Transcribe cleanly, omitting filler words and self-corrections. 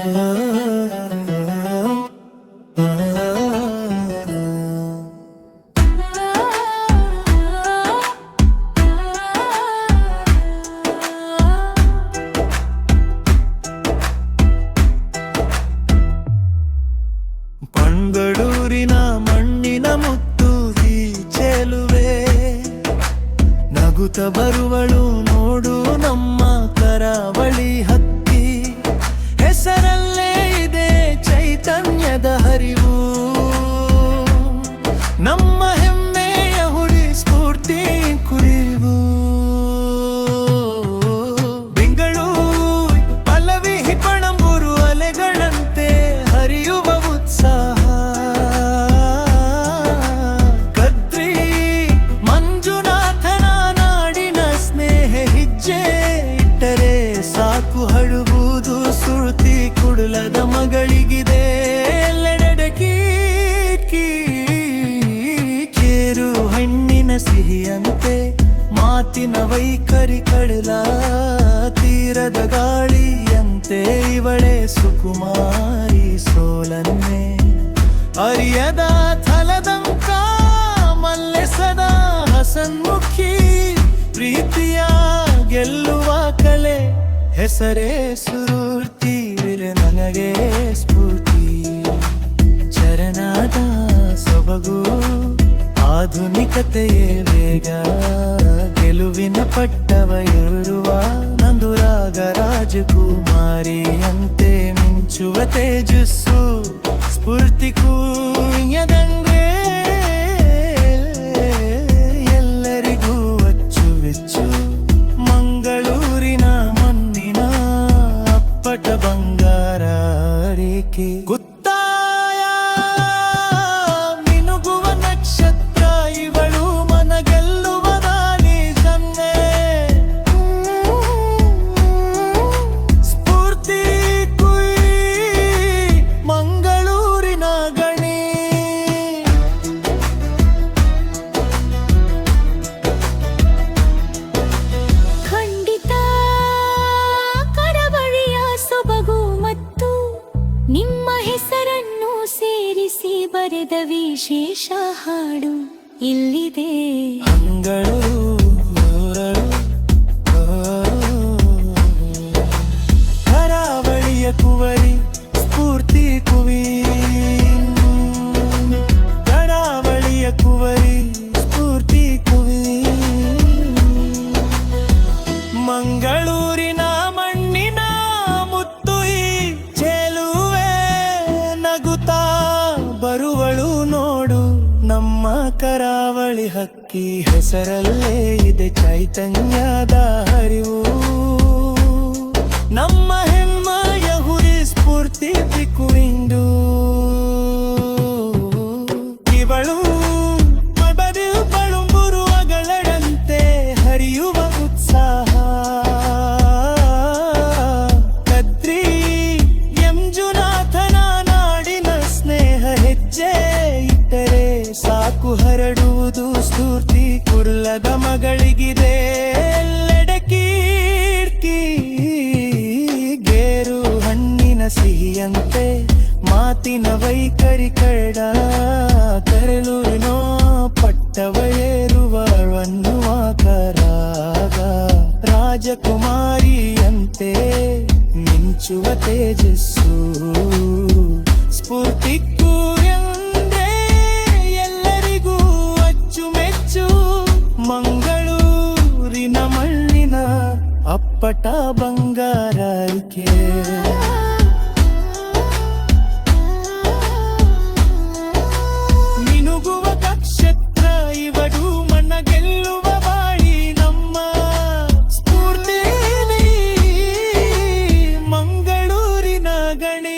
ಮಂಗಳೂರಿನ ಮಣ್ಣಿನ ಮುತ್ತು ಈ ಚೆಲುವೆ, ನಗುತ್ತ ಬರುವಳು ನೋಡು ನಮ್ಮ ಕರಾವಳಿ ಹಕ್ಕಿ. ಹೆಸರಲ್ಲೇ ಇದೆ ಚೈತನ್ಯದ ಹರಿವು, ನಮ್ಮ ಹೆಮ್ಮೆಯ ಹುಡಿ ಸ್ಫೂರ್ತಿ ಕುರಿವು. ಬೆಂಗಳೂರು ಪಲ್ಲವಿ ಪಣಂಬೂರು ಅಲೆಗಳಂತೆ ಹರಿಯುವ ಉತ್ಸಾಹ. ಕದ್ರಿ ಮಂಜುನಾಥನ ನಾಡಿನ ಸ್ನೇಹ ಹೆಜ್ಜೆ ಇಟ್ಟರೆ ಸಾಕು ಹಳುವುದು ಸುರುತಿ ಕುಡಲದ ಮಗಳಿಗಿದೆ ಎಲ್ಲೆಡೆ ಕೇರು ಹಣ್ಣಿನ ಸಿಹಿಯಂತೆ ಮಾತಿನ ವೈಖರಿ ಕಡಲ ತೀರದ ಗಾಳಿಯಂತೆ ಇವಳೆ ಸುಕುಮಾರಿ ಸೋಲನ್ನೇ ಅರಿಯದ ಥಲದಂಕ ಮಲ್ಲೆಸದ ಹಸನ್ಮುಖಿ ಪ್ರೀತಿಯ ಗೆಲ್ಲುವ ಕಲೆ ಹೆಸರೇ ಸುರೂರ್ತಿ ನನಗೆ ಸ್ಫೂರ್ತಿ. ಚರಣದ ಸೊಬಗು ಆಧುನಿಕತೆಯೇ ವೇಗ, ಗೆಲುವಿನ ಪಟ್ಟವ ಏರುವ ನಂದುರಾಗ ರಾಜಕುಮಾರಿಯಂತೆ ಮಿಂಚುವ ತೇಜಸ್ಸು ಸ್ಫೂರ್ತಿ ಕೂಯದಂಗೆ ಎಲ್ಲರಿಗೂ ಅಚ್ಚುವೆಚ್ಚು. ಮಂಗಳೂರಿನ ಮಣ್ಣಿನ ಅಪ್ಪಟ ಬಂಗಾರ ರೇಖೆ ಗುತ್ತಾಯ ಮಿನುಗುವ ನಕ್ಷತ್ರ ಇವಳು ಮನಗೆಲ್ಲುವ ದಾನಿ ಜನ್ನೆ. ಸ್ಫೂರ್ತಿ ಕುಯ್ ಮಂಗಳೂರಿನ ಗಣಿ. ಖಂಡಿತ ಕರಾವಳಿಯ ಸೊಬಗು ಮತ್ತು ನಿಮ್ಮ ಹೆಸರನ್ನು ಸೇರಿಸಿ ಬರೆದ ವಿಶೇಷ ಹಾಡು ಇಲ್ಲಿದೆ. ಕರಾವಳಿಯ ಕುವರಿ ಸ್ಫೂರ್ತಿ ಕುವಿ, ಕರಾವಳಿಯ ಕುವರಿ ಸ್ಫೂರ್ತಿ ಕುವಿ. ಮಂಗಳೂರಿನ ಮಣ್ಣಿನ ಮುತ್ತು ಈ ಚೆಲುವೆ, ನಗುತ್ತಾ ಬರುವಳು ನೋಡು ನಮ್ಮ ಕರಾವಳಿ ಹಕ್ಕಿ. ಹೆಸರಲ್ಲೇ ಇದೆ ಚೈತನ್ಯದ ಹರಿವು, ನಮ್ಮ ಹೆಮ್ಮೆಯ ಹುರಿ ಸ್ಫೂರ್ತಿ ಬಿಕ್ಕುವಿಂಡು. ಇವಳು ಬದು ಬಳುಂಬುರು ಅಗಳಂತೆ ಹರಿಯುವ ಉತ್ಸಾಹ. ಕದ್ರಿ ಮಂಜುನಾಥನ ನಾಡಿನ ಸ್ನೇಹ ಹೆಜ್ಜೆ ಇಟ್ಟರೆ ಸಾಕು ಹರಡುವುದು ಸ್ಫೂರ್ತಿ ಕುರ್ಲದ ಮಗಳಿಗಿದೆ ಎಲ್ಲೆಡೆ ಕೀರ್ತಿ. ಗೇರು ಹಣ್ಣಿನ ಸಿಹಿಯಂತೆ ಮಾತಿನ ವೈಖರಿ ಕರಡ ಕರಲೂರಿನ ಪಟ್ಟವ ಏರುವ ಅನ್ನುವ ಕರಾಗ. ರಾಜಕುಮಾರಿಯಂತೆ ಮಿಂಚುವ ತೇಜಸ್ಸು ಸ್ಫೂರ್ತಿ ಕೂಯಂದ್ರೆ ಎಲ್ಲರಿಗೂ ಅಚ್ಚುಮೆಚ್ಚು. ಮಂಗಳೂರಿನ ಮಣ್ಣಿನ ಅಪ್ಪಟ ಬಂಗಾರಕ್ಕೆ ಮಿನುಗುವ ನಕ್ಷತ್ರ ಇವಡು ಮನ ಗೆಲ್ಲುವ ಬಾಳಿ ನಮ್ಮ ಸ್ಫೂರ್ತಿ ಮಂಗಳೂರಿನ ಗಣಿ.